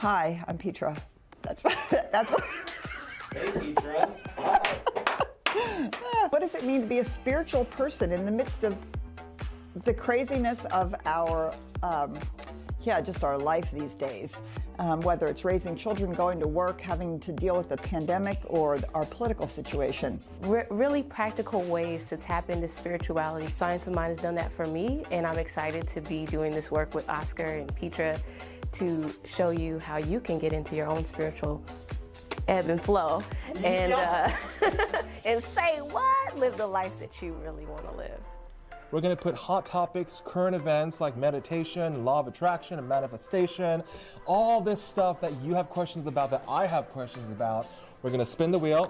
Hi, I'm Petra. That's what. Hey, Petra. What does it mean to be a spiritual person in the midst of the craziness of our, just our life these days? Whether it's raising children, going to work, having to deal with the pandemic, or our political situation. Really practical ways to tap into spirituality. Science of Mind has done that for me, and I'm excited to be doing this work with Oscar and Petra to show you how you can get into your own spiritual ebb and flow and and say what? Live the life that you really want to live. We're going to put hot topics, current events like meditation, law of attraction, and manifestation, all this stuff that you have questions about, that I have questions about. We're going to spin the wheel,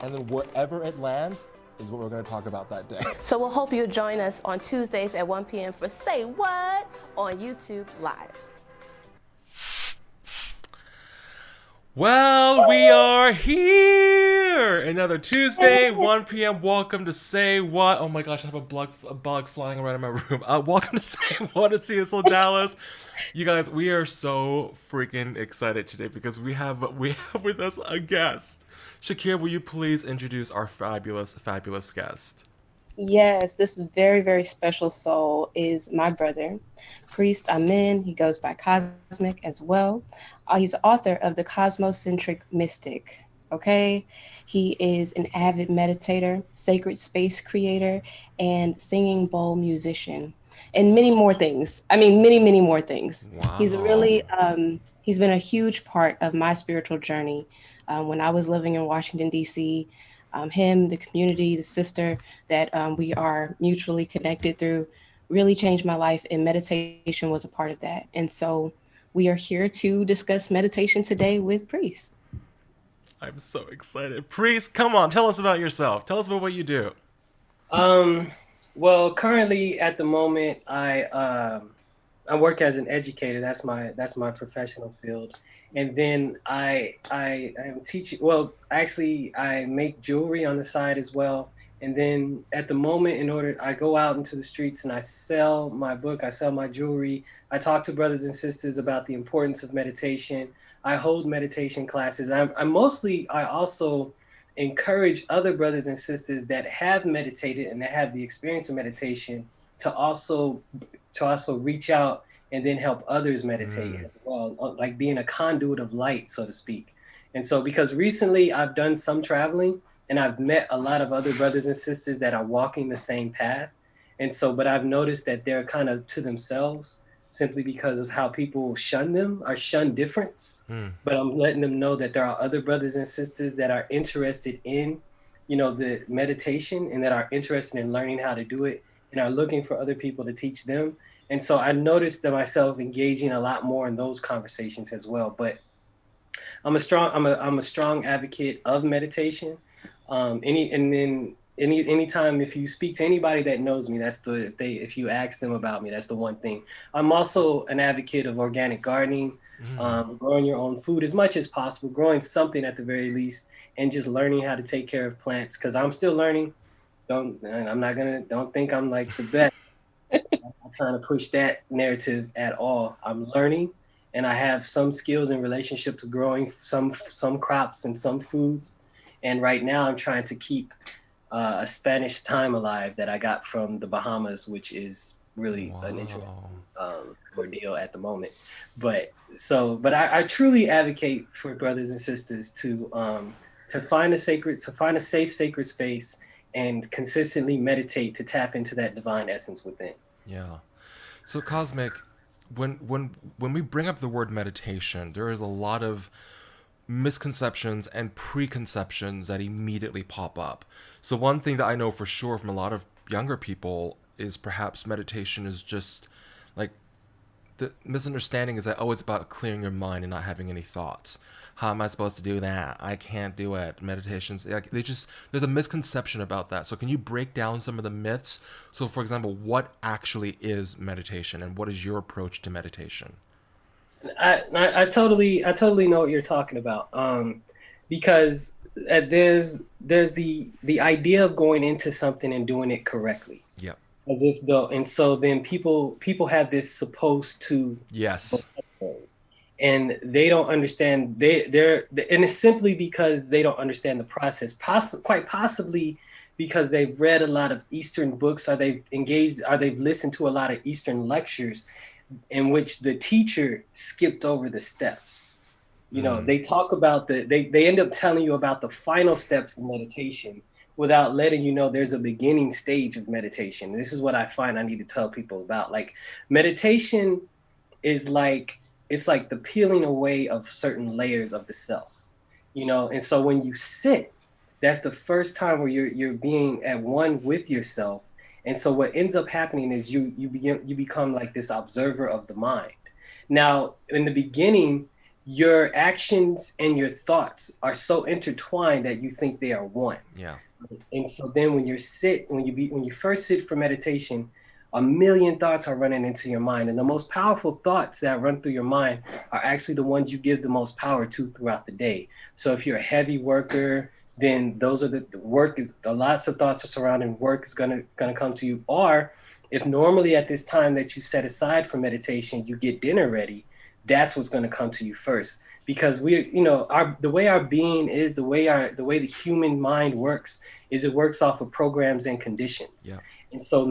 and then wherever it lands is what we're going to talk about that day. So we'll hope you'll join us on Tuesdays at 1 p.m. for Say What on YouTube Live. Well, we are here! Another Tuesday, 1 p.m. Welcome to Say What. Oh my gosh, I have a bug flying around in my room. Welcome to Say What at CSLDallas. You guys, we are so freaking excited today because we have with us a guest. Shakera, will you please introduce our fabulous guest? Yes, this very, very special soul is my brother, Priest Amen. He goes by Khazmik as well. He's the author of The Cosmocentric Mystic, okay? He is an avid meditator, sacred space creator, and singing bowl musician, and many more things. I mean, many, many more things. Wow. He's really, he's been a huge part of my spiritual journey. When I was living in Washington, D.C., him, the community, the sister that we are mutually connected through really changed my life, and meditation was a part of that. And so we are here to discuss meditation today with Priest. I'm so excited. Priest, come on, tell us about yourself. Tell us about what you do. Well, currently at the moment, I work as an educator. That's my professional field. And then I am teaching. Well, actually, I make jewelry on the side as well. And then at the moment, I go out into the streets and I sell my book, I sell my jewelry. I talk to brothers and sisters about the importance of meditation. I hold meditation classes. I also encourage other brothers and sisters that have meditated and that have the experience of meditation to also reach out and then help others meditate as well, like being a conduit of light, so to speak. And so because recently I've done some traveling and I've met a lot of other brothers and sisters that are walking the same path. And so, but I've noticed that they're kind of to themselves simply because of how people shun difference. But I'm letting them know that there are other brothers and sisters that are interested in, the meditation and that are interested in learning how to do it and are looking for other people to teach them. And so I noticed that myself engaging a lot more in those conversations as well. But I'm a strong advocate of meditation. Anytime if you speak to anybody that knows me, if you ask them about me, that's the one thing. I'm also an advocate of organic gardening, growing your own food as much as possible, growing something at the very least, and just learning how to take care of plants. Because I'm still learning. Don't think I'm like the best. I'm trying to push that narrative at all. I'm learning, and I have some skills in relationship to growing some crops and some foods. And right now I'm trying to keep a Spanish thyme alive that I got from the Bahamas, which is really an interesting ordeal at the moment. But I truly advocate for brothers and sisters to find a safe sacred space and consistently meditate to tap into that divine essence within. Yeah. So Khazmik, when we bring up the word meditation, there is a lot of misconceptions and preconceptions that immediately pop up. So one thing that I know for sure from a lot of younger people is perhaps meditation is just like, the misunderstanding is that, it's about clearing your mind and not having any thoughts. How am I supposed to do that? I can't do it. Meditation's like, there's a misconception about that. So can you break down some of the myths? So for example, what actually is meditation and what is your approach to meditation? I totally know what you're talking about. Because there's the idea of going into something and doing it correctly. Yeah. As if and so then people have this supposed to. Yes. and they don't understand. And it's simply because they don't understand the process. Quite possibly because they've read a lot of Eastern books, or they've engaged, or they've listened to a lot of Eastern lectures in which the teacher skipped over the steps. You know, they talk about they end up telling you about the final steps of meditation without letting you know there's a beginning stage of meditation. This is what I find I need to tell people about. Like, meditation is like, it's like the peeling away of certain layers of the self, you know? And so when you sit, that's the first time where you're being at one with yourself. And so what ends up happening is you become like this observer of the mind. Now, in the beginning, your actions and your thoughts are so intertwined that you think they are one. Yeah. And so then when you first sit for meditation, a million thoughts are running into your mind. And the most powerful thoughts that run through your mind are actually the ones you give the most power to throughout the day. So if you're a heavy worker, then those are the work is lots of thoughts are surrounding work is gonna come to you. Or if normally at this time that you set aside for meditation, you get dinner ready, that's what's gonna come to you first. Because the way our being is, the way the human mind works is it works off of programs and conditions. Yeah. And so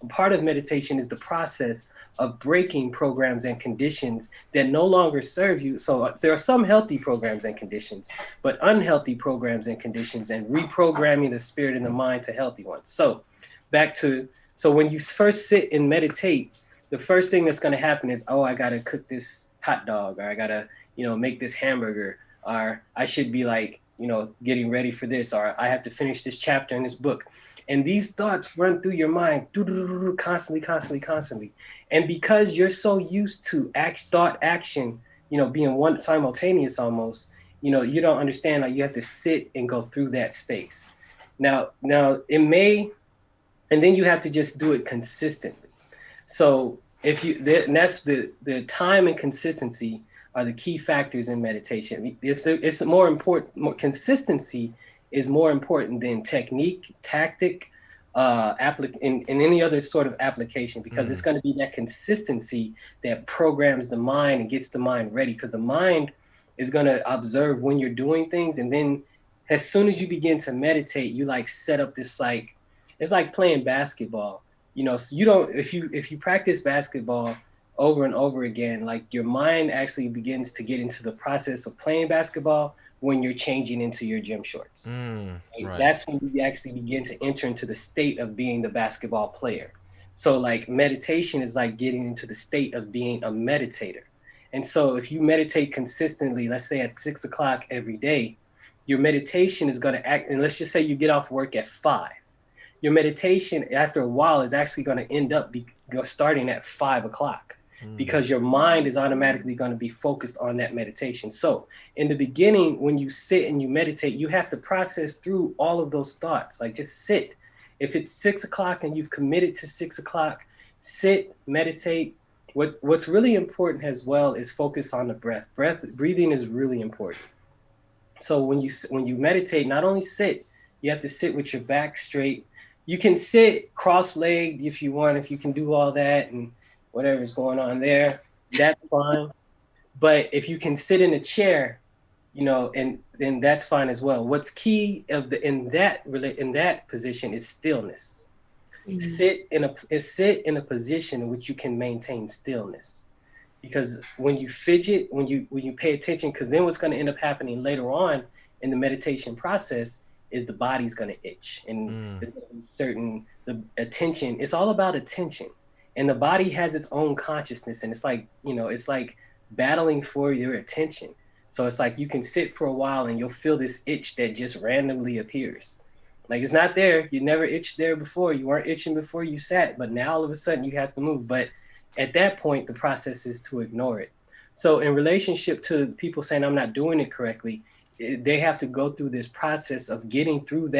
part of meditation is the process of breaking programs and conditions that no longer serve you. So there are some healthy programs and conditions, but unhealthy programs and conditions, and reprogramming the spirit and the mind to healthy ones. So so when you first sit and meditate, the first thing that's going to happen is, oh, I got to cook this hot dog, or I got to, make this hamburger, or I should be like, getting ready for this, or I have to finish this chapter in this book. And these thoughts run through your mind constantly. And because you're so used to thought, action, being one simultaneous almost, you don't understand, like, you have to sit and go through that space. Now it may, and then you have to just do it consistently. So and that's the time and consistency are the key factors in meditation. It's more important. Consistency is more important than technique, tactic, in any other sort of application, because it's going to be that consistency that programs the mind and gets the mind ready. Because the mind is going to observe when you're doing things, and then as soon as you begin to meditate, you like set up this, like, it's like playing basketball. So you don't, if you practice basketball over and over again, like, your mind actually begins to get into the process of playing basketball when you're changing into your gym shorts. Right. That's when you actually begin to enter into the state of being the basketball player. So like, meditation is like getting into the state of being a meditator. And so if you meditate consistently, let's say at 6 o'clock every day, your meditation is going to act, and let's just say you get off work at 5. Your meditation after a while is actually going to end up starting at 5 o'clock, because your mind is automatically going to be focused on that meditation. So in the beginning, when you sit and you meditate, you have to process through all of those thoughts. Like, just sit. If it's 6 o'clock and you've committed to 6 o'clock, sit, meditate. What's really important as well is focus on the breath. Breathing is really important. So when you meditate, not only sit, you have to sit with your back straight. You can sit cross-legged if you want, if you can do all that and whatever's going on there, that's fine. But if you can sit in a chair, and then that's fine as well. What's key in that position is stillness. Sit in a position in which you can maintain stillness. Because when you fidget, when you pay attention, because then what's going to end up happening later on in the meditation process is the body's going to itch, and there's going to be the attention. It's all about attention, and the body has its own consciousness, and it's like battling for your attention. So it's like you can sit for a while and you'll feel this itch that just randomly appears. Like, it's not there. You never itched there before. You weren't itching before you sat, but now all of a sudden you have to move. But at that point, the process is to ignore it. So in relationship to people saying I'm not doing it correctly, they have to go through this process of getting through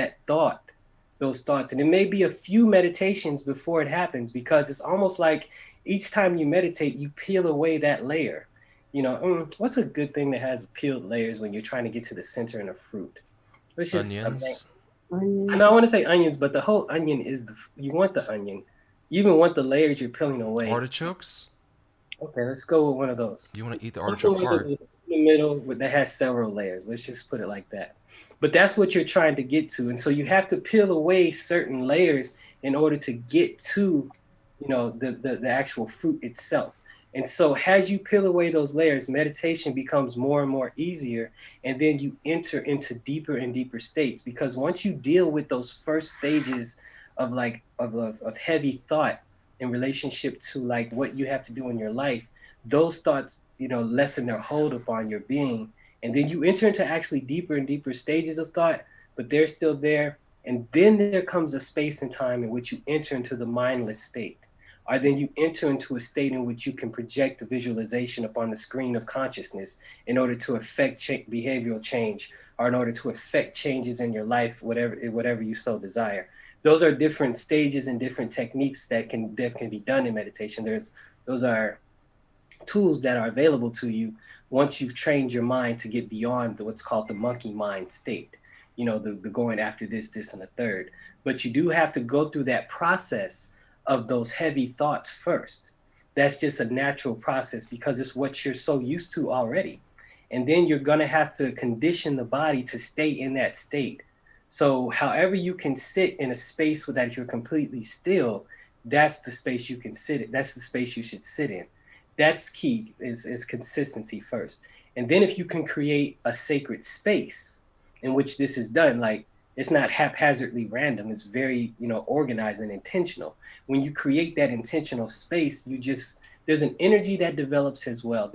those thoughts. And it may be a few meditations before it happens, because it's almost like each time you meditate, you peel away that layer. What's a good thing that has peeled layers when you're trying to get to the center in a fruit? Onions. I know I want to say onions, but the whole onion is you want the onion. You even want the layers you're peeling away. Artichokes? Okay, let's go with one of those. You want to eat the What's the artichoke one heart. in the middle that has several layers? Let's just put it like that. But that's what you're trying to get to, and so you have to peel away certain layers in order to get to, the actual fruit itself. And so as you peel away those layers, meditation becomes more and more easier, and then you enter into deeper and deeper states, because once you deal with those first stages of of heavy thought in relationship to like what you have to do in your life, those thoughts, lessen their hold upon your being. And then you enter into actually deeper and deeper stages of thought, but they're still there. And then there comes a space and time in which you enter into the mindless state. Or then you enter into a state in which you can project a visualization upon the screen of consciousness in order to affect behavioral change, or in order to affect changes in your life, whatever you so desire. Those are different stages and different techniques that can be done in meditation. Those are tools that are available to you once you've trained your mind to get beyond what's called the monkey mind state, the going after this and a third. But you do have to go through that process of those heavy thoughts first. That's just a natural process because it's what you're so used to already. And then you're going to have to condition the body to stay in that state. So however you can sit in a space where that you're completely still, that's the space you can sit in. That's the space you should sit in. That's key, is consistency first. And then if you can create a sacred space in which this is done, like it's not haphazardly random, it's very, organized and intentional. When you create that intentional space, there's an energy that develops as well.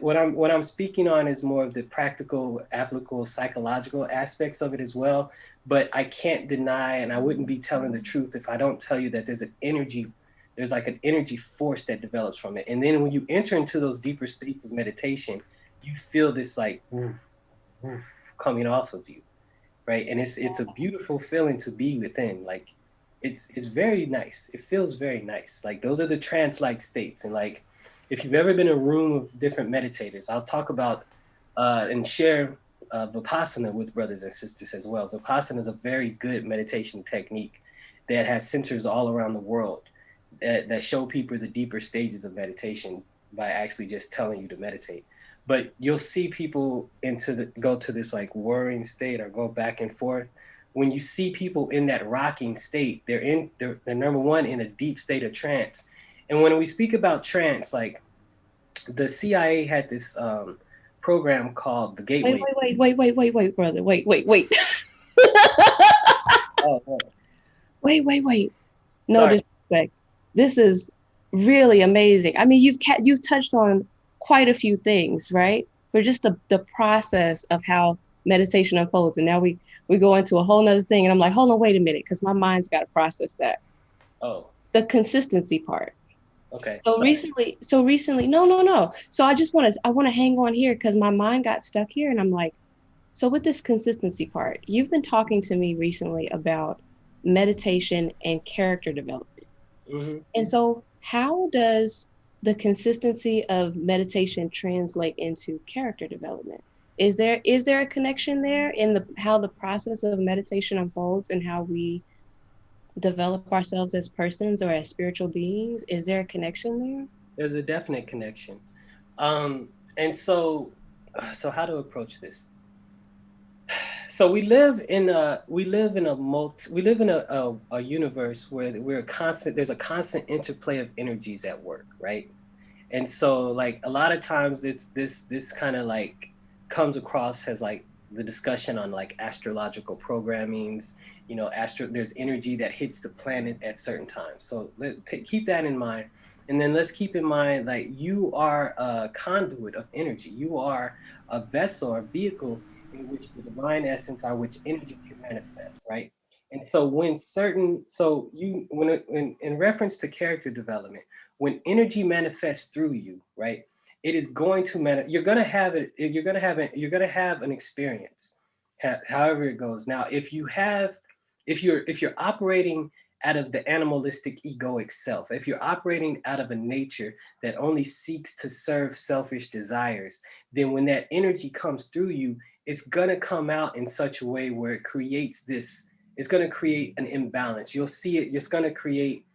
What I'm speaking on is more of the practical, applicable, psychological aspects of it as well. But I can't deny, and I wouldn't be telling the truth if I don't tell you that there's like an energy force that develops from it. And then when you enter into those deeper states of meditation, you feel this like coming off of you, right? And it's a beautiful feeling to be within. Like it's very nice. It feels very nice. Like those are the trance-like states. And like if you've ever been in a room of different meditators, I'll talk about and share Vipassana with brothers and sisters as well. Vipassana is a very good meditation technique that has centers all around the world that show people the deeper stages of meditation by actually just telling you to meditate. But you'll see people go to this like worrying state or go back and forth. When you see people in that rocking state, they're number one in a deep state of trance. And when we speak about trance, like the CIA had this program called the Gateway. Wait, brother. Wait. Oh. Wait. No Sorry. disrespect. This is really amazing. I mean, you've touched on quite a few things, right? For just the process of how meditation unfolds. And now we go into a whole nother thing. And I'm like, hold on, wait a minute, because my mind's got to process that. Oh. The consistency part. Okay. So recently, no. So I want to hang on here because my mind got stuck here. And I'm like, so with this consistency part, you've been talking to me recently about meditation and character development. Mm-hmm. And so how does the consistency of meditation translate into character development? Is there a connection there in how the process of meditation unfolds and how we develop ourselves as persons or as spiritual beings? Is there a connection there? There's a definite connection. And so how to approach this? So we live in a universe where there's a constant interplay of energies at work, right? And so like a lot of times it's this kind of like comes across as like the discussion on like astrological programmings, there's energy that hits the planet at certain times. So keep that in mind. And then let's keep in mind like you are a conduit of energy. You are a vessel or vehicle in which the divine essence are which energy can manifest, right? And so in reference to character development, when energy manifests through you, right, it is going to you're going to have an experience, however it goes. Now, if you're operating out of the animalistic egoic self, if you're operating out of a nature that only seeks to serve selfish desires, then when that energy comes through you, it's going to come out in such a way where it's going to create an imbalance. You'll see it. It's going to create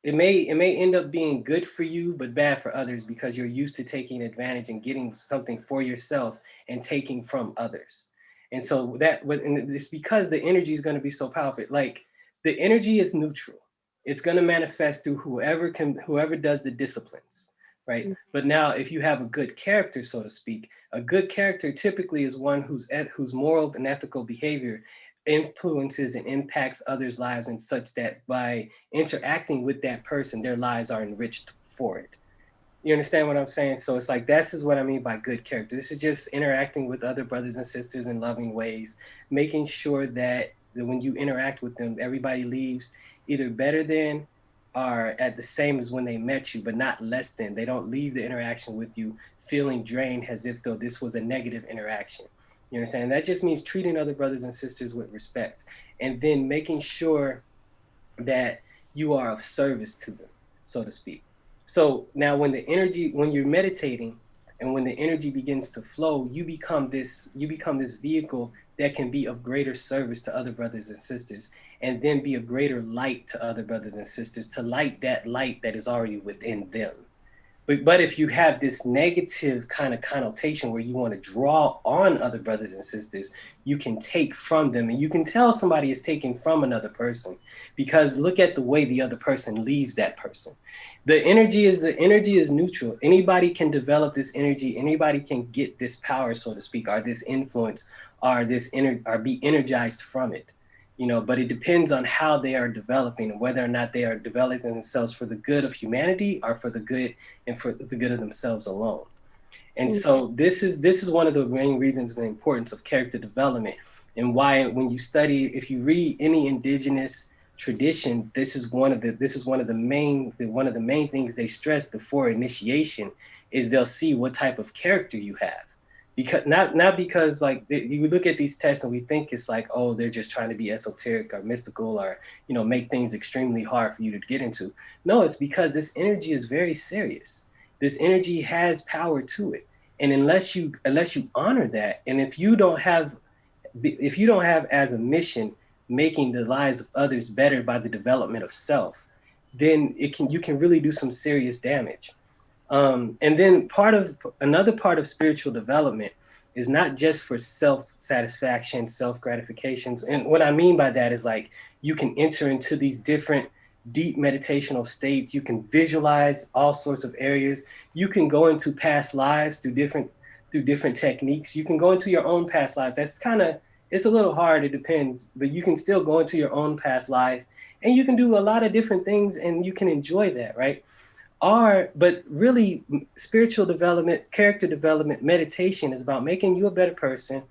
it may end up being good for you but bad for others, because you're used to taking advantage and getting something for yourself and taking from others. And so and it's because the energy is going to be so powerful. Like, the energy is neutral. It's going to manifest through whoever does the disciplines, right? But now, if you have a good character, so to speak, a good character typically is one whose moral and ethical behavior influences and impacts others' lives, and such that by interacting with that person, their lives are enriched for it. You understand what I'm saying? So it's like, this is what I mean by good character. This is just interacting with other brothers and sisters in loving ways, making sure that when you interact with them, everybody leaves either better than or at the same as when they met you, but not less than. They don't leave the interaction with you feeling drained as if though this was a negative interaction. You understand? That just means treating other brothers and sisters with respect, and then making sure that you are of service to them, so to speak. So now when you're meditating and when the energy begins to flow, you become this vehicle that can be of greater service to other brothers and sisters, and then be a greater light to other brothers and sisters, to light that light that is already within them. But if you have this negative kind of connotation where you want to draw on other brothers and sisters, you can take from them, and you can tell somebody is taking from another person, because look at the way the other person leaves that person. The energy is neutral. Anybody can develop this energy. Anybody can get this power, so to speak, or this influence, or be energized from it. But it depends on how they are developing, and whether or not they are developing themselves for the good of humanity, or for the good of themselves alone. And so this is one of the main reasons, the importance of character development, and why when you study, if you read any indigenous tradition, this is one of the main things they stress before initiation, is they'll see what type of character you have. Because not because like you look at these tests and we think it's like, oh, they're just trying to be esoteric or mystical, or make things extremely hard for you to get into. No, it's because this energy is very serious. This energy has power to it, and unless you honor that, and if you don't have as a mission making the lives of others better by the development of self, then you can really do some serious damage. And then another part of spiritual development is not just for self-satisfaction, self-gratifications. And what I mean by that is, like, you can enter into these different deep meditational states. You can visualize all sorts of areas. You can go into past lives through different techniques. You can go into your own past lives. It's a little hard, it depends, but you can still go into your own past life, and you can do a lot of different things, and you can enjoy that, right? But really, spiritual development, character development, meditation is about making you a better person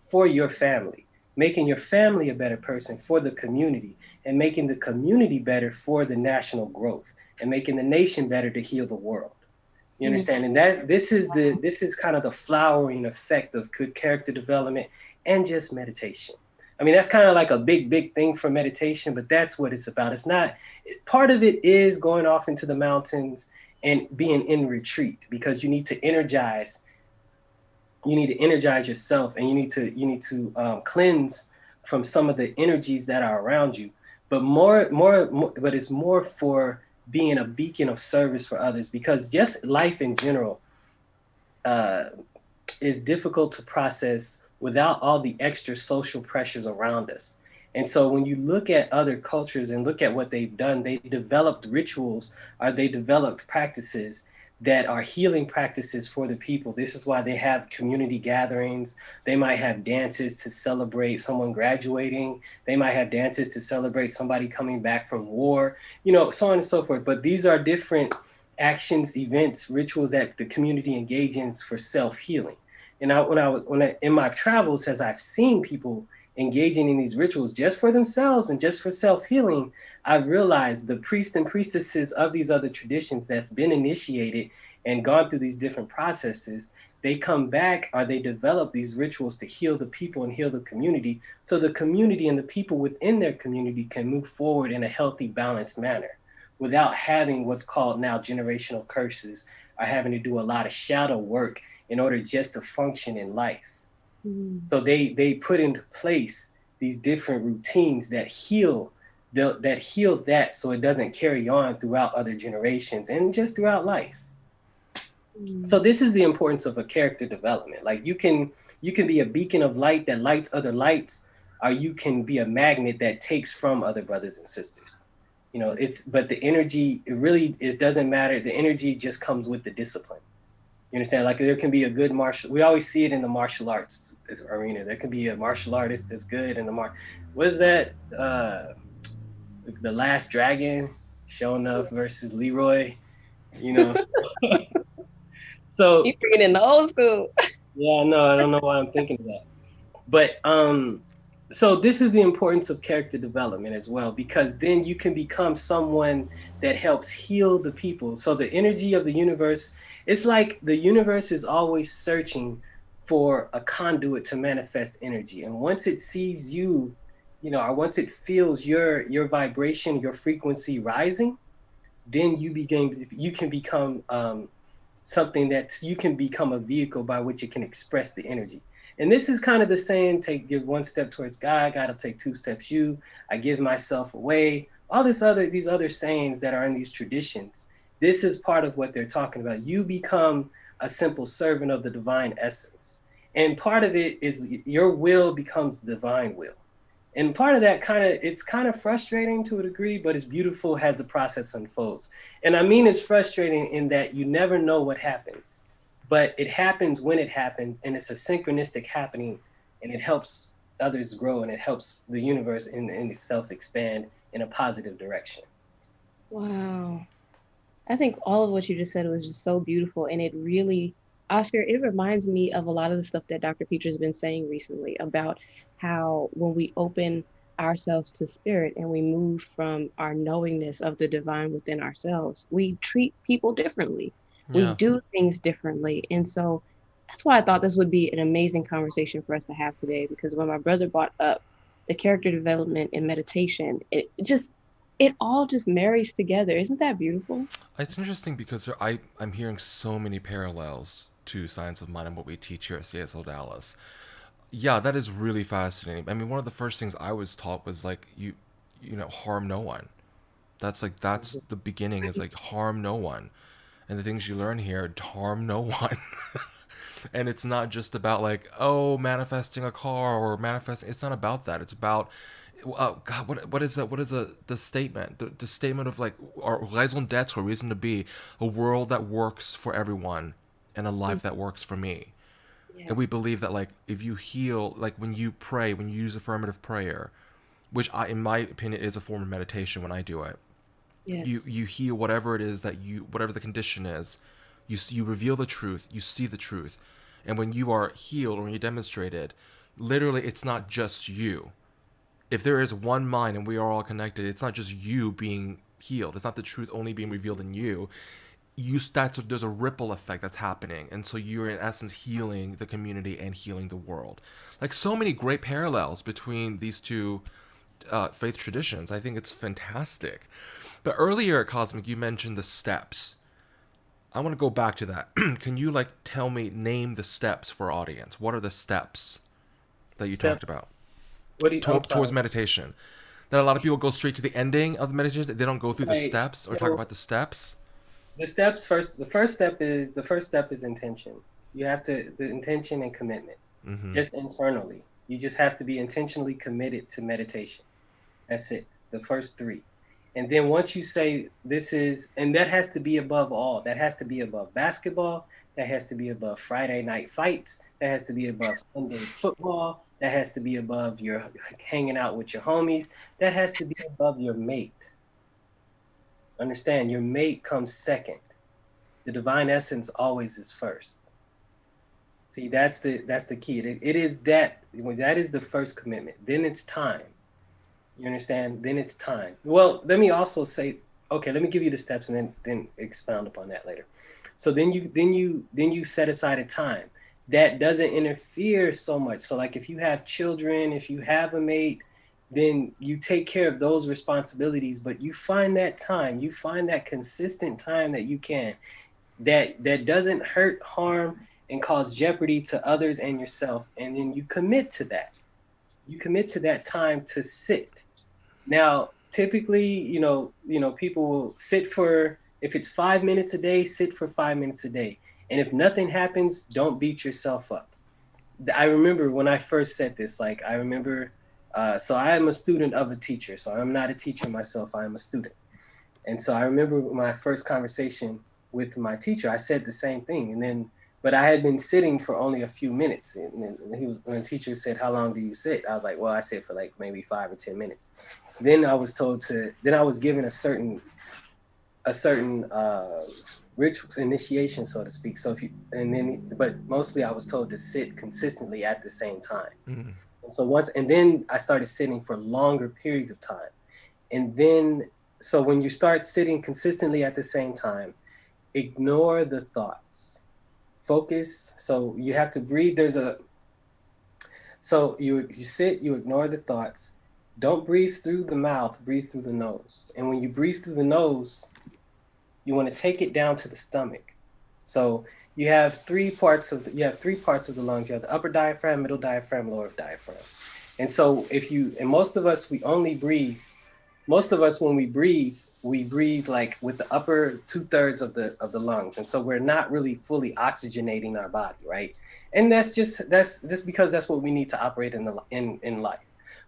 for your family, making your family a better person for the community, and making the community better for the national growth, and making the nation better to heal the world. You understand? And that this is kind of the flowering effect of good character development and just meditation. I mean, that's kind of like a big thing for meditation, but that's what it's about. It's not, part of it is going off into the mountains and being in retreat, because you need to energize yourself, and you need to cleanse from some of the energies that are around you. But but it's more for being a beacon of service for others, because just life in general is difficult to process without all the extra social pressures around us. And so when you look at other cultures and look at what they've done, they developed rituals, or they developed practices that are healing practices for the people. This is why they have community gatherings. They might have dances to celebrate someone graduating. They might have dances to celebrate somebody coming back from war, so on and so forth. But these are different actions, events, rituals that the community engages for self-healing. And in my travels, as I've seen people engaging in these rituals just for themselves and just for self-healing, I've realized the priests and priestesses of these other traditions that's been initiated and gone through these different processes, they come back, or they develop these rituals to heal the people and heal the community, so the community and the people within their community can move forward in a healthy, balanced manner without having what's called now generational curses, or having to do a lot of shadow work in order just to function in life. So they put into place these different routines that heal that heal that so it doesn't carry on throughout other generations and just throughout life. So this is the importance of a character development. Like you can be a beacon of light that lights other lights, or you can be a magnet that takes from other brothers and sisters. You know, but the energy, it doesn't matter. The energy just comes with the discipline. You understand? Like there can be a good we always see it in the martial arts arena. There can be a martial artist that's good in what is that? The Last Dragon, Shonuff versus Leroy, you know. So you bringing in the old school. Yeah, no, I don't know why I'm thinking of that. But so this is the importance of character development as well, because then you can become someone that helps heal the people. So the energy of the universe, it's like the universe is always searching for a conduit to manifest energy. And once it sees you, or once it feels your vibration, your frequency rising, then you can become something that you can become a vehicle by which it can express the energy. And this is kind of the same, give one step towards God, God will take two steps you, I give myself away, all these other sayings that are in these traditions. This is part of what they're talking about. You become a simple servant of the divine essence. And part of it is your will becomes divine will. And part of that it's kind of frustrating to a degree, but it's beautiful as the process unfolds. And I mean, it's frustrating in that you never know what happens, but it happens when it happens, and it's a synchronistic happening, and it helps others grow, and it helps the universe in itself expand in a positive direction. Wow. I think all of what you just said was just so beautiful. And it really, Oscar, it reminds me of a lot of the stuff that Dr. Peter's been saying recently about how when we open ourselves to spirit and we move from our knowingness of the divine within ourselves, we treat people differently. We do things differently. And so that's why I thought this would be an amazing conversation for us to have today, because when my brother brought up the character development and meditation, it all just marries together. Isn't that beautiful? It's interesting because I'm hearing so many parallels to Science of Mind and what we teach here at CSLDallas. Yeah, that is really fascinating. I mean, one of the first things I was taught was like, you harm no one. That's the beginning, is like harm no one. And the things you learn here, harm no one. And it's not just about like, manifesting a car or manifesting. It's not about that. It's about, God, what is that? What is the statement? The statement of like, our raison d'être, or reason to be, a world that works for everyone and a life that works for me. Yes. And we believe that like, if you heal, like when you pray, when you use affirmative prayer, which in my opinion is a form of meditation when I do it. Yes. You heal whatever it is whatever the condition is, you reveal the truth, you see the truth. And when you are healed, or when you demonstrate it, literally it's not just you. If there is one mind and we are all connected, it's not just you being healed. It's not the truth only being revealed in you. There's a ripple effect that's happening. And so you're in essence healing the community and healing the world. Like so many great parallels between these two faith traditions. I think it's fantastic. But earlier at Khazmik, you mentioned the steps. I want to go back to that. Can you name the steps for our audience? What are the steps that you talked about? Towards meditation? That a lot of people go straight to the ending of the meditation. They don't go through the steps or talk about the steps. The steps first. The first step is intention. You have the intention and commitment. Mm-hmm. Just internally, you just have to be intentionally committed to meditation. That's it. The first three. And then once you say and that has to be above all. That has to be above basketball. That has to be above Friday night fights. That has to be above Sunday football. That has to be above your hanging out with your homies. That has to be above your mate. Understand, your mate comes second. The divine essence always is first. See, that's the key. It is that is the first commitment. Then it's time. You understand? Then it's time. Well, let me also say, okay, let me give you the steps and then expound upon that later. So then you set aside a time that doesn't interfere so much. So like if you have children, if you have a mate, then you take care of those responsibilities, but you find that time, you find that consistent time that you can, that doesn't hurt, harm, and cause jeopardy to others and yourself. And then you commit to that. You commit to that time to sit. Now, typically, people will sit for, if it's 5 minutes a day, sit for 5 minutes a day. And if nothing happens, don't beat yourself up. I remember when I first said this, like I remember, so I am a student of a teacher. So I'm not a teacher myself, I am a student. And so I remember my first conversation with my teacher, I said the same thing. And then, but I had been sitting for only a few minutes. And when the teacher said, how long do you sit? I was like, well, I sit for like maybe 5 or 10 minutes. Then I was given a certain ritual initiation, so to speak. So but mostly I was told to sit consistently at the same time. Mm-hmm. And then I started sitting for longer periods of time. And then, so when you start sitting consistently at the same time, ignore the thoughts, focus. So you have to breathe. So you sit, you ignore the thoughts. Don't breathe through the mouth, breathe through the nose. And when you breathe through the nose, you want to take it down to the stomach. So you have three parts of the lungs. You have the upper diaphragm, middle diaphragm, lower diaphragm. And so most of us, when we breathe, we breathe like with the upper 2/3 of the lungs. And so we're not really fully oxygenating our body, right? And that's just because that's what we need to operate in life.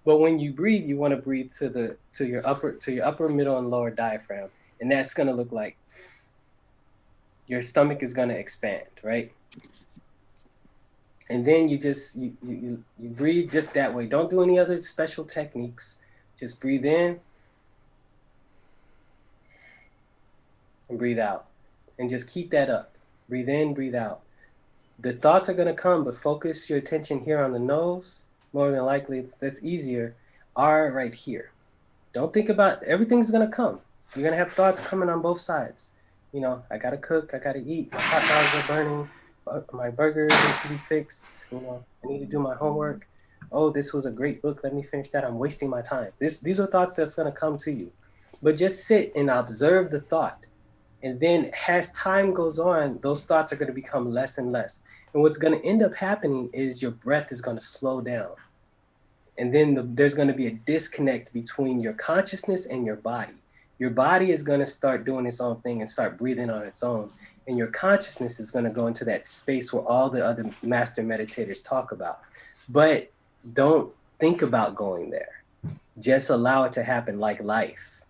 But when you breathe, you want to breathe to your upper, middle, and lower diaphragm. And that's going to look like your stomach is going to expand, right? And then you breathe just that way. Don't do any other special techniques. Just breathe in and breathe out. And just keep that up. Breathe in, breathe out. The thoughts are going to come, but focus your attention here on the nose. More than likely, that's easier, are right here. Don't think about, everything's going to come. You're going to have thoughts coming on both sides. I got to cook, I got to eat, my hot dogs are burning, my burger needs to be fixed, I need to do my homework. Oh, this was a great book, let me finish that, I'm wasting my time. These are thoughts that's going to come to you. But just sit and observe the thought. And then as time goes on, those thoughts are going to become less and less. And what's going to end up happening is your breath is going to slow down. And then there's going to be a disconnect between your consciousness and your body. Your body is going to start doing its own thing and start breathing on its own. And your consciousness is going to go into that space where all the other master meditators talk about. But don't think about going there. Just allow it to happen like life.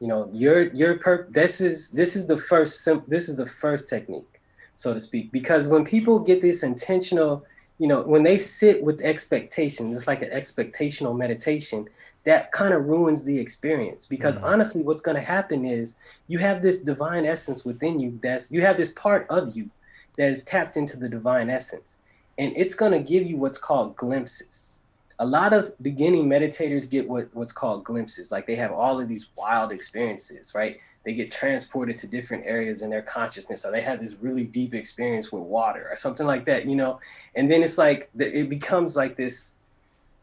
This is the first technique, so to speak, because when people get this intentional, when they sit with expectation, it's like an expectational meditation, that kind of ruins the experience. Because honestly, what's going to happen is you have this divine essence within you. You have this part of you that is tapped into the divine essence, and it's going to give you what's called glimpses. A lot of beginning meditators get what's called glimpses. Like they have all of these wild experiences, right? They get transported to different areas in their consciousness, or they have this really deep experience with water or something like that, and then it's like, it becomes like this,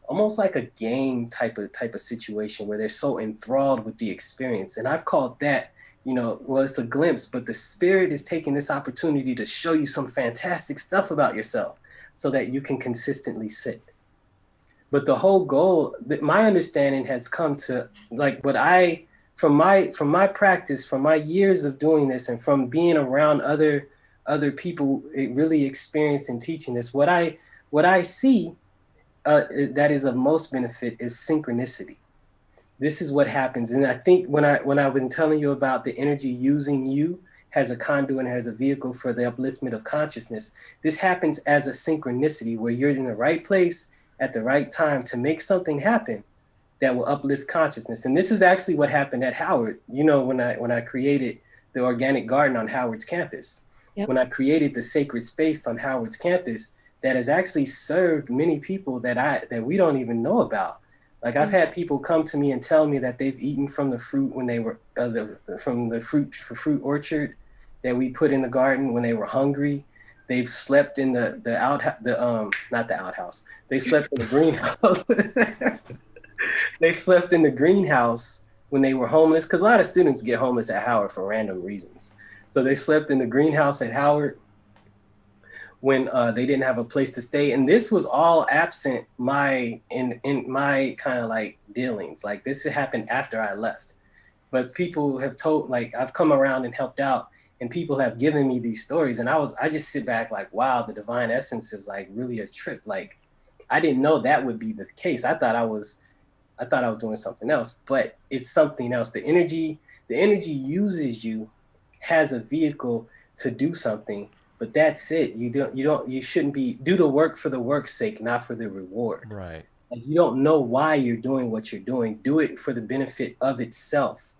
almost like a game type of situation where they're so enthralled with the experience. And I've called that, well, it's a glimpse, but the spirit is taking this opportunity to show you some fantastic stuff about yourself so that you can consistently sit. But the whole goal, my understanding has come to, like, from my practice, from my years of doing this, and from being around other people really experienced in teaching this, what I see that is of most benefit is synchronicity. This is what happens. And I think when I've been telling you about the energy using you as a conduit and as a vehicle for the upliftment of consciousness, this happens as a synchronicity where you're in the right place at the right time to make something happen that will uplift consciousness. And this is actually what happened at Howard. When I created the organic garden on Howard's campus, yep. When I created the sacred space on Howard's campus, that has actually served many people that we don't even know about. Like I've had people come to me and tell me that they've eaten from the fruit when they were from the fruit orchard that we put in the garden when they were hungry. They've slept in not the outhouse. They slept in the greenhouse. They slept in the greenhouse when they were homeless, because a lot of students get homeless at Howard for random reasons. So they slept in the greenhouse at Howard. when they didn't have a place to stay. And this was all absent in my kind of like dealings. Like this happened after I left. But people have told, like, I've come around and helped out, and people have given me these stories. And I just sit back like, wow, the divine essence is like really a trip. Like, I didn't know that would be the case. I thought I was doing something else, but it's something else. The energy uses you, has a vehicle to do something, but that's it. You shouldn't do the work for the work's sake, not for the reward. Right. Like, you don't know why you're doing what you're doing. Do it for the benefit of itself.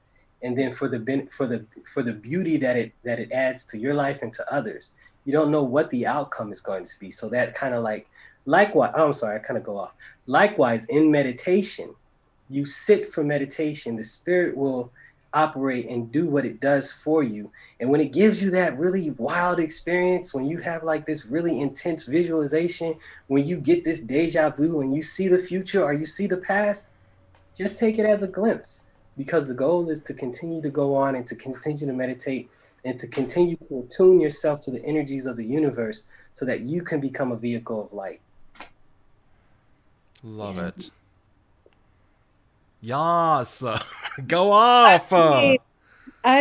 And then for the beauty that it adds to your life and to others. You don't know what the outcome is going to be. So that kind of like, likewise, I'm sorry, I kind of go off. Likewise, in meditation, you sit for meditation, the spirit will operate and do what it does for you. And when it gives you that really wild experience, when you have like this really intense visualization, when you get this deja vu, when you see the future or you see the past, just take it as a glimpse. Because the goal is to continue to go on and to continue to meditate and to continue to attune yourself to the energies of the universe so that you can become a vehicle of light. Love it. Yas. Go off. I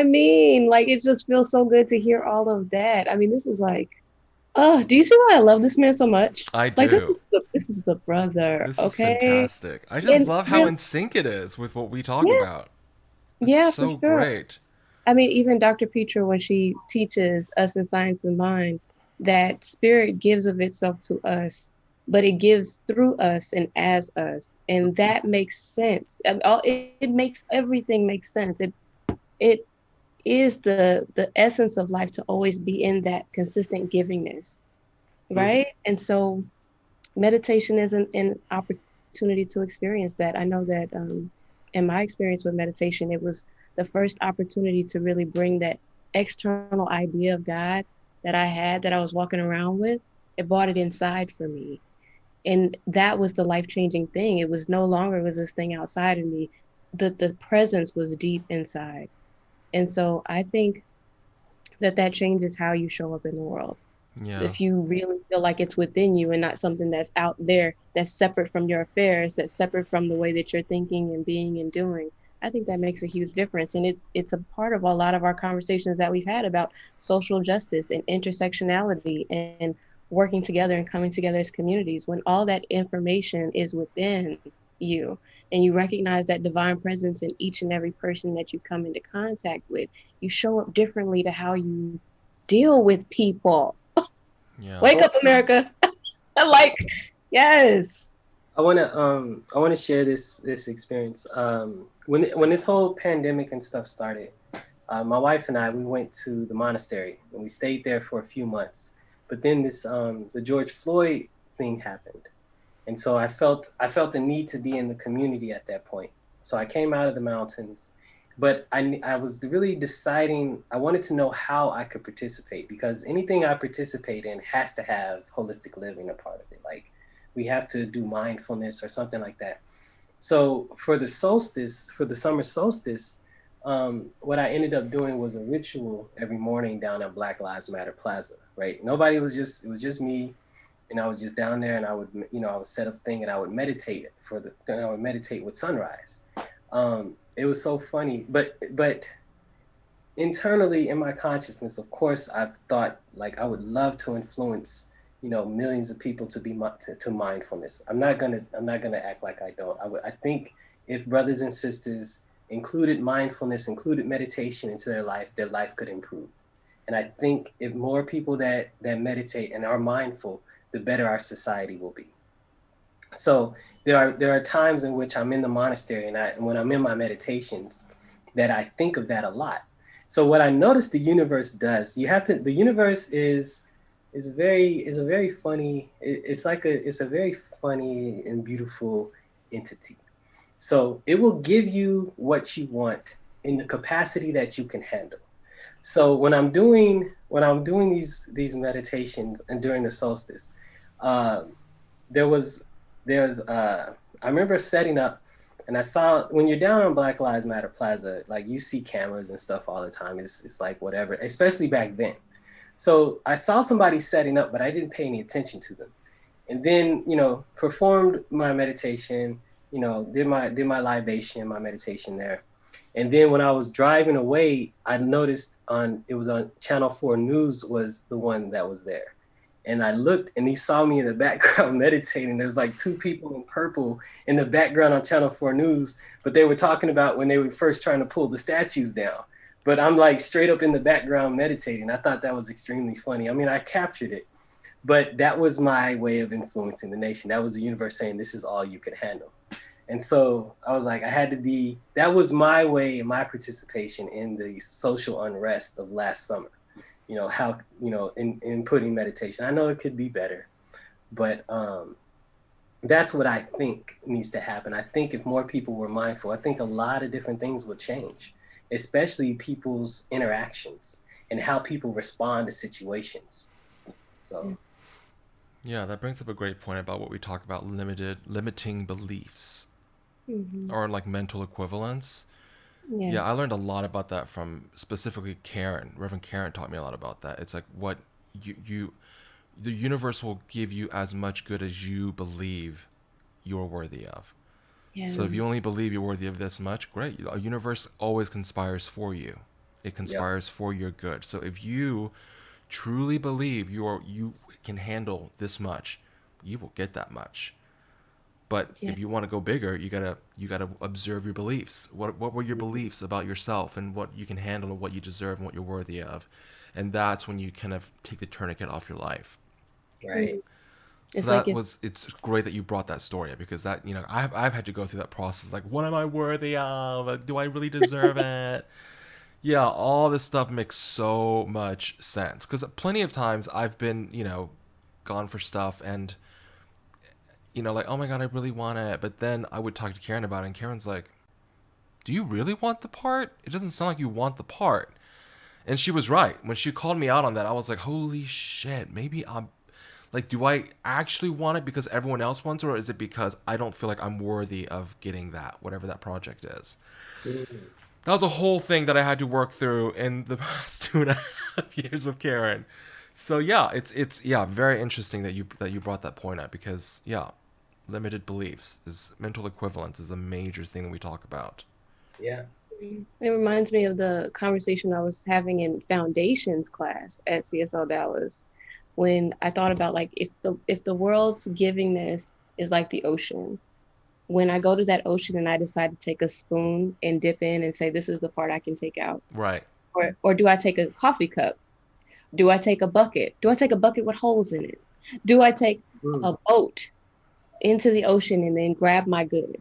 mean, like, it just feels so good to hear all of that. I mean, this is like, do you see why I love this man so much? I do. Like, this is the brother. This okay? is fantastic. I just love how in sync it is with what we talk about. It's so for sure. great. I mean, even Dr. Petra, when she teaches us in Science of Mind, that spirit gives of itself to us, but it gives through us and as us. And that makes sense. It makes everything make sense. It is the essence of life to always be in that consistent givingness, right? And so meditation is an opportunity to experience that. I know that in my experience with meditation, it was the first opportunity to really bring that external idea of God that I had, that I was walking around with. It brought it inside for me. And that was the life-changing thing. It was no longer was this thing outside of me. The presence was deep inside. And so I think that changes how you show up in the world. Yeah. If you really feel like it's within you and not something that's out there, that's separate from your affairs, that's separate from the way that you're thinking and being and doing, I think that makes a huge difference. And it's a part of a lot of our conversations that we've had about social justice and intersectionality and working together and coming together as communities. When all that information is within you and you recognize that divine presence in each and every person that you come into contact with, you show up differently to how you deal with people. Yeah. Wake up, America. Like, yes. I want to share this experience. When this whole pandemic and stuff started, my wife and I, we went to the monastery and we stayed there for a few months. But then this the George Floyd thing happened, and so I felt a need to be in the community at that point. So I came out of the mountains, but I was really deciding. I wanted to know how I could participate, because anything I participate in has to have holistic living a part of it. Like, we have to do mindfulness or something like that. So for the solstice, for the summer solstice, what I ended up doing was a ritual every morning down at Black Lives Matter Plaza, right? It was just me, and I was just down there, and I would set up a thing and I would meditate with sunrise. It was so funny, but internally in my consciousness, of course, I've thought, like, I would love to influence, millions of people to mindfulness. I'm not gonna act like I don't. I think if brothers and sisters included mindfulness, included meditation into their life could improve. And I think if more people that meditate and are mindful, the better our society will be. So there are times in which I'm in the monastery and when I'm in my meditations, that I think of that a lot. So what I noticed the universe does, the universe is a very funny and beautiful entity. So it will give you what you want in the capacity that you can handle. So when I'm doing these meditations and during the solstice, I remember setting up, and I saw, when you're down on Black Lives Matter Plaza, like, you see cameras and stuff all the time. It's like whatever, especially back then. So I saw somebody setting up, but I didn't pay any attention to them. And then, performed my meditation, did my libation, my meditation there. And then when I was driving away, I noticed it was on Channel 4 News was the one that was there. And I looked and he saw me in the background meditating. There's like two people in purple in the background on Channel 4 News, but they were talking about when they were first trying to pull the statues down. But I'm like straight up in the background meditating. I thought that was extremely funny. I mean, I captured it, but that was my way of influencing the nation. That was the universe saying, this is all you can handle. And so I was like, that was my way and my participation in the social unrest of last summer. In putting meditation. I know it could be better, but that's what I think needs to happen. I think if more people were mindful, I think a lot of different things would change, especially people's interactions and how people respond to situations. So. Yeah, that brings up a great point about what we talk about limiting beliefs or like mental equivalence. Yeah, I learned a lot about that from specifically Karen. Reverend Karen taught me a lot about that. It's like what the universe will give you as much good as you believe you're worthy of. Yeah. So if you only believe you're worthy of this much, great. The universe always conspires for you. It conspires for your good. So if you truly believe you can handle this much, you will get that much. But if you want to go bigger, you gotta observe your beliefs. What were your beliefs about yourself and what you can handle and what you deserve and what you're worthy of, and that's when you kind of take the tourniquet off your life. Right. So it's great that you brought that story up, because that I've had to go through that process. Like, what am I worthy of? Do I really deserve it? Yeah, all this stuff makes so much sense, because plenty of times I've been gone for stuff and. Like, oh my God, I really want it. But then I would talk to Karen about it, and Karen's like, do you really want the part? It doesn't sound like you want the part. And she was right. When she called me out on that, I was like, holy shit, maybe I'm like, do I actually want it because everyone else wants it, or is it because I don't feel like I'm worthy of getting that, whatever that project is? That was a whole thing that I had to work through in the past 2.5 years with Karen. So yeah, it's very interesting that you brought that point up, because limited beliefs mental equivalence is a major thing that we talk about. Yeah. It reminds me of the conversation I was having in foundations class at CSLDallas, when I thought about, like, if the world's givingness is like the ocean, when I go to that ocean and I decide to take a spoon and dip in and say, this is the part I can take out. Right. Or do I take a coffee cup? Do I take a bucket? Do I take a bucket with holes in it? Do I take a boat into the ocean and then grab my good?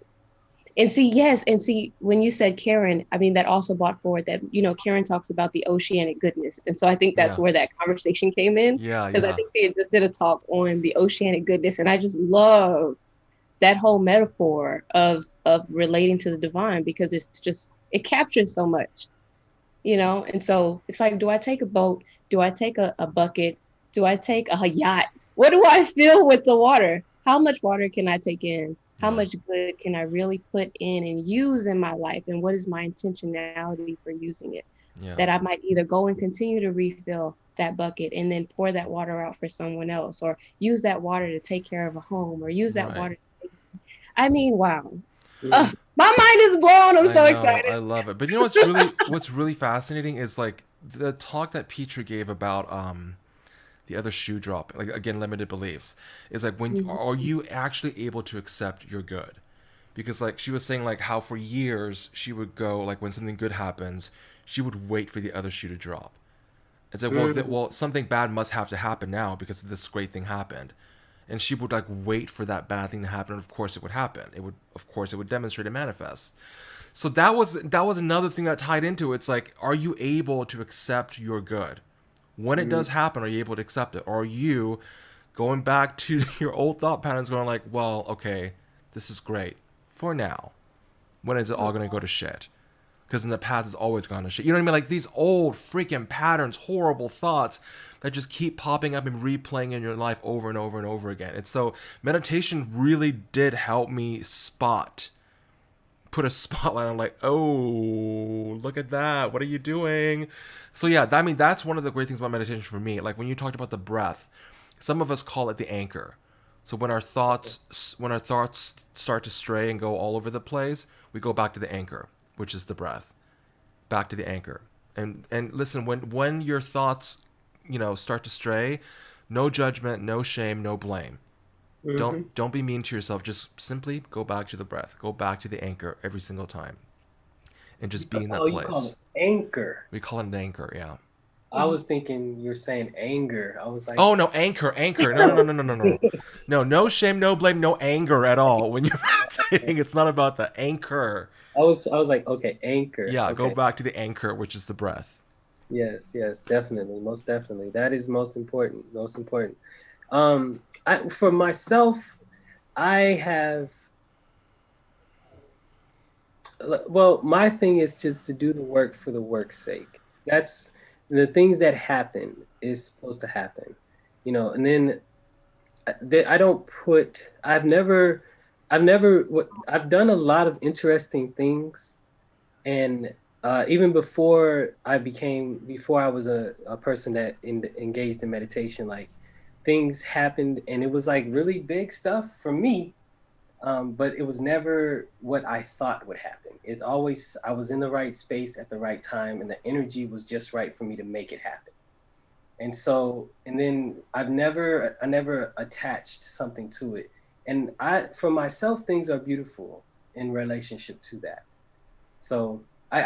And see, when you said Karen, I mean, that also brought forward that, Karen talks about the oceanic goodness. And so I think that's where that conversation came in. Because I think she just did a talk on the oceanic goodness. And I just love that whole metaphor of relating to the divine, because it captures so much, And so it's like, do I take a boat? Do I take a bucket? Do I take a yacht? What do I fill with the water? How much water can I take in? How much good can I really put in and use in my life? And what is my intentionality for using it? That I might either go and continue to refill that bucket and then pour that water out for someone else, or use that water to take care of a home, or use that water. I mean, wow. My mind is blown. I'm so excited. I love it. But what's really fascinating is, like, the talk that Petra gave about the other shoe drop, like, again, limited beliefs, is like, when are you actually able to accept your good? Because, like, she was saying, like, how for years she would go, like, when something good happens, she would wait for the other shoe to drop. It's like, well, something bad must have to happen now because this great thing happened. And she would, like, wait for that bad thing to happen, and of course it would happen. It would demonstrate and manifest. So that was another thing that tied into it. It's like, are you able to accept your good? When it does happen, are you able to accept it? Or are you going back to your old thought patterns, going like, well, okay, this is great for now. When is it all going to go to shit? Because in the past, it's always gone to shit. You know what I mean? Like, these old freaking patterns, horrible thoughts that just keep popping up and replaying in your life over and over and over again. And so meditation really did help me spot put a spotlight on, like, oh, look at that, what are you doing? So yeah, I mean, that's one of the great things about meditation for me. Like when you talked about the breath, some of us call it the anchor. So when our thoughts start to stray and go all over the place, we go back to the anchor, which is the breath. Back to the anchor. And listen, when your thoughts, start to stray, no judgment, no shame, no blame. Don't be mean to yourself. Just simply go back to the breath. Go back to the anchor every single time, and just be in that Oh, place. You call it anchor. We call it an anchor. Yeah. I was thinking you're saying anger. I was like, oh no, anchor. No shame, no blame, no anger at all. When you're meditating, it's not about the anchor. I was like, okay, anchor. Yeah, okay. Go back to the anchor, which is the breath. Yes, definitely, most definitely. That is most important. For myself, my thing is just to do the work for the work's sake. That's the things that happen is supposed to happen, and then I've done a lot of interesting things. And even before I was a person that engaged in meditation, like things happened and it was like really big stuff for me. But it was never what I thought would happen. I was in the right space at the right time and the energy was just right for me to make it happen. And then I never attached something to it. And for myself, things are beautiful in relationship to that. So but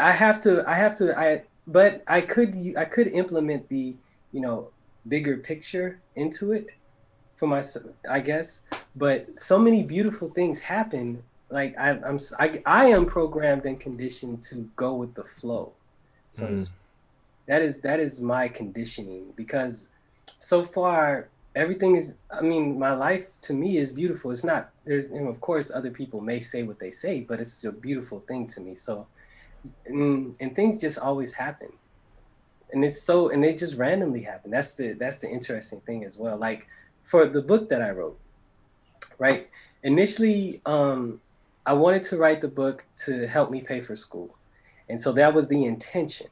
I could implement the, bigger picture into it for myself, I guess. But so many beautiful things happen. Like I am programmed and conditioned to go with the flow. So that is my conditioning, because so far everything is, my life to me is beautiful. It's not, of course other people may say what they say, but it's a beautiful thing to me. So, and things just always happen. And they just randomly happen. That's the interesting thing as well. Like for the book that I wrote, right? Initially, I wanted to write the book to help me pay for school. And so that was the intention.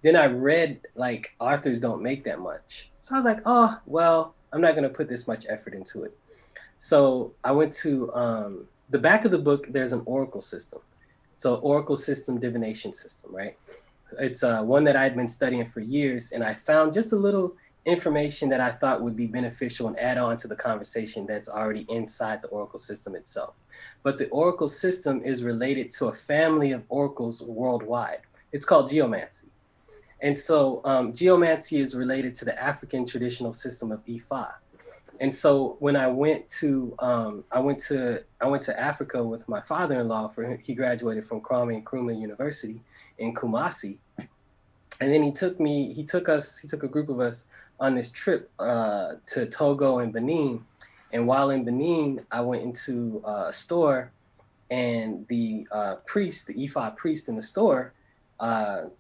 Then I read like authors don't make that much. So I was like, oh, well, I'm not going to put this much effort into it. So I went to the back of the book, there's an oracle system. So oracle system, divination system, right? It's one that I'd been studying for years. And I found just a little information that I thought would be beneficial and add on to the conversation that's already inside the oracle system itself. But the oracle system is related to a family of oracles worldwide. It's called geomancy. And so geomancy is related to the African traditional system of Ifa. And so when I went to Africa with my father-in-law, he graduated from Kwame Nkrumah University in Kumasi. And then he took a group of us on this trip to Togo and Benin. And while in Benin, I went into a store, and the priest, the Ifa priest in the store,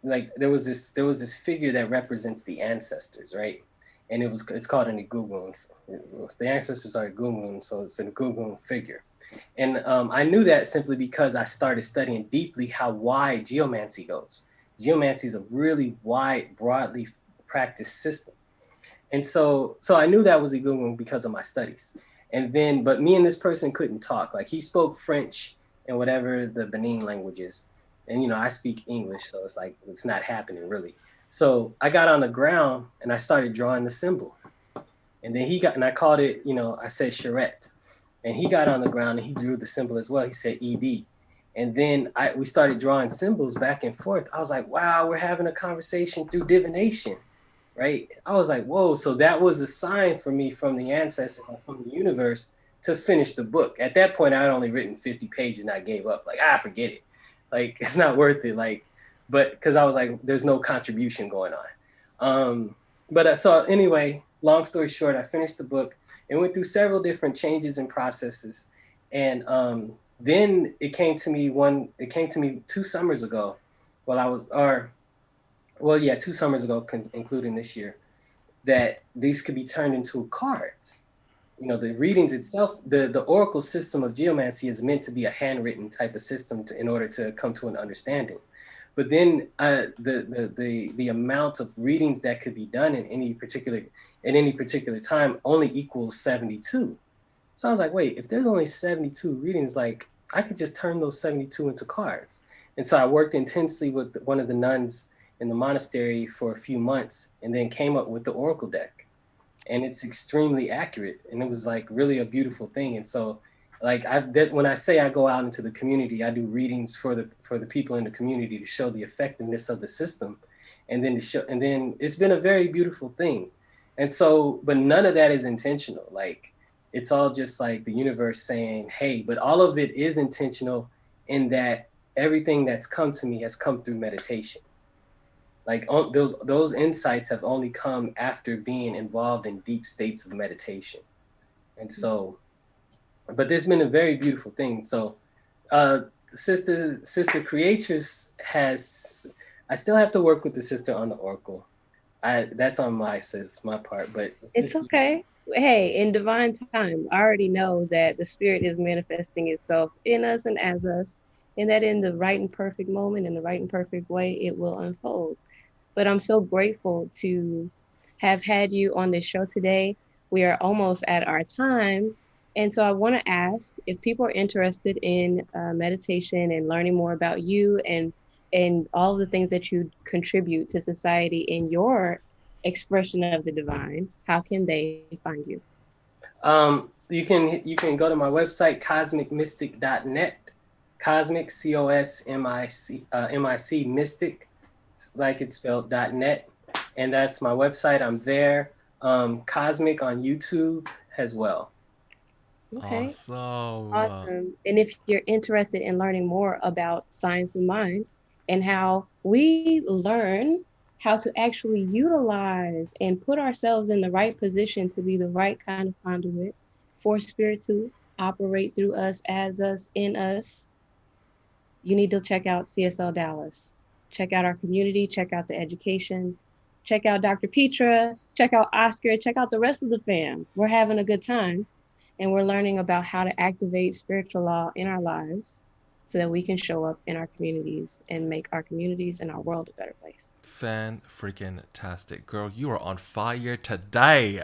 like there was this figure that represents the ancestors, right? And it's called an Igugun. The ancestors are Igugun, so it's an Igugun figure. And I knew that simply because I started studying deeply how wide geomancy goes. Geomancy is a really wide, broadly practiced system. And so I knew that was Igugun because of my studies. And then, but me and this person couldn't talk. Like he spoke French and whatever the Benin language is. And, I speak English, so it's like, it's not happening really. So I got on the ground and I started drawing the symbol. And then I called it, I said charrette. And he got on the ground and he drew the symbol as well. He said ED. And then we started drawing symbols back and forth. I was like, wow, we're having a conversation through divination, right? I was like, whoa. So that was a sign for me from the ancestors and from the universe to finish the book. At that point, I had only written 50 pages and I gave up. Like, forget it. Like, it's not worth it. Like, but because I was like, there's no contribution going on. So anyway, long story short, I finished the book and went through several different changes and processes. And then it came to me 2 summers ago 2 summers ago, including this year, that these could be turned into cards. the readings itself, the oracle system of geomancy is meant to be a handwritten type of system in order to come to an understanding. But then the amount of readings that could be done in any particular time only equals 72. So I was like, wait, if there's only 72 readings, like I could just turn those 72 into cards. And so I worked intensely with one of the nuns in the monastery for a few months, and then came up with the oracle deck. And it's extremely accurate, and it was like really a beautiful thing. And so, like when I say I go out into the community, I do readings for the people in the community to show the effectiveness of the system, and then it's been a very beautiful thing. And so, but none of that is intentional. Like, it's all just like the universe saying, hey, but all of it is intentional in that everything that's come to me has come through meditation. Like those insights have only come after being involved in deep states of meditation. And so, but there's been a very beautiful thing. So Sister Creatress I still have to work with the sister on the oracle. That's on my part, but it's okay. Hey, in divine time, I already know that the spirit is manifesting itself in us and as us, and that in the right and perfect moment, in the right and perfect way, it will unfold. But I'm so grateful to have had you on this show today. We are almost at our time. And so I want to ask if people are interested in meditation and learning more about you and all of the things that you contribute to society in your expression of the divine, how can they find you? You can go to my website, khazmikmystic.net. Khazmik, COSMIC, mystic, like it's spelled, .net, and that's my website. I'm there. Khazmik on YouTube as well. Okay. Awesome. And if you're interested in learning more about science of mind and how we learn how to actually utilize and put ourselves in the right position to be the right kind of conduit for spirit to operate through us, as us, in us, you need to check out CSLDallas. Check out our community, check out the education, check out Dr. Petra, check out Oscar, check out the rest of the fam. We're having a good time, and we're learning about how to activate spiritual law in our lives so that we can show up in our communities and make our communities and our world a better place. Fan-freaking-tastic. Girl, you are on fire today.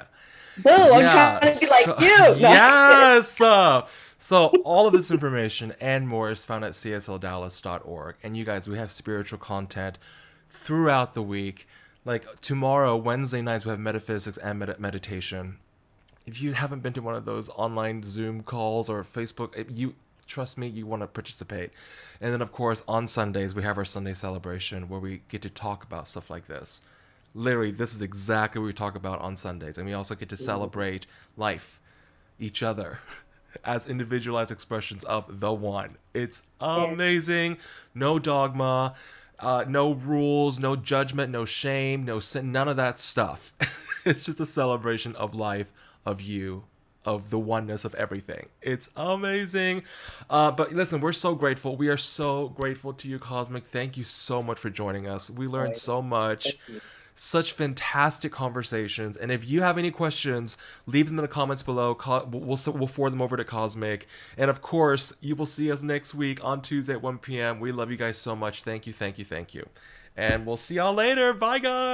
Boo, I'm trying to be like you. No, yes. So all of this information and more is found at CSLDallas.org. And you guys, we have spiritual content throughout the week. Like tomorrow, Wednesday nights, we have metaphysics and meditation. If you haven't been to one of those online Zoom calls or Facebook, trust me, you want to participate. And then, of course, on Sundays, we have our Sunday celebration where we get to talk about stuff like this. Literally, this is exactly what we talk about on Sundays. And we also get to celebrate life, each other, as individualized expressions of the one. It's amazing. No dogma, no rules, no judgment, no shame, no sin, none of that stuff. It's just a celebration of life, of you, of the oneness of everything. It's amazing. But listen, we're so grateful. We are so grateful to you, Khazmik. Thank you so much for joining us. We learned so much. Such fantastic conversations. And if you have any questions, leave them in the comments below. We'll forward them over to Khazmik. And of course, you will see us next week on Tuesday at 1 p.m. We love you guys so much. Thank you, thank you, thank you. And we'll see y'all later. Bye, guys.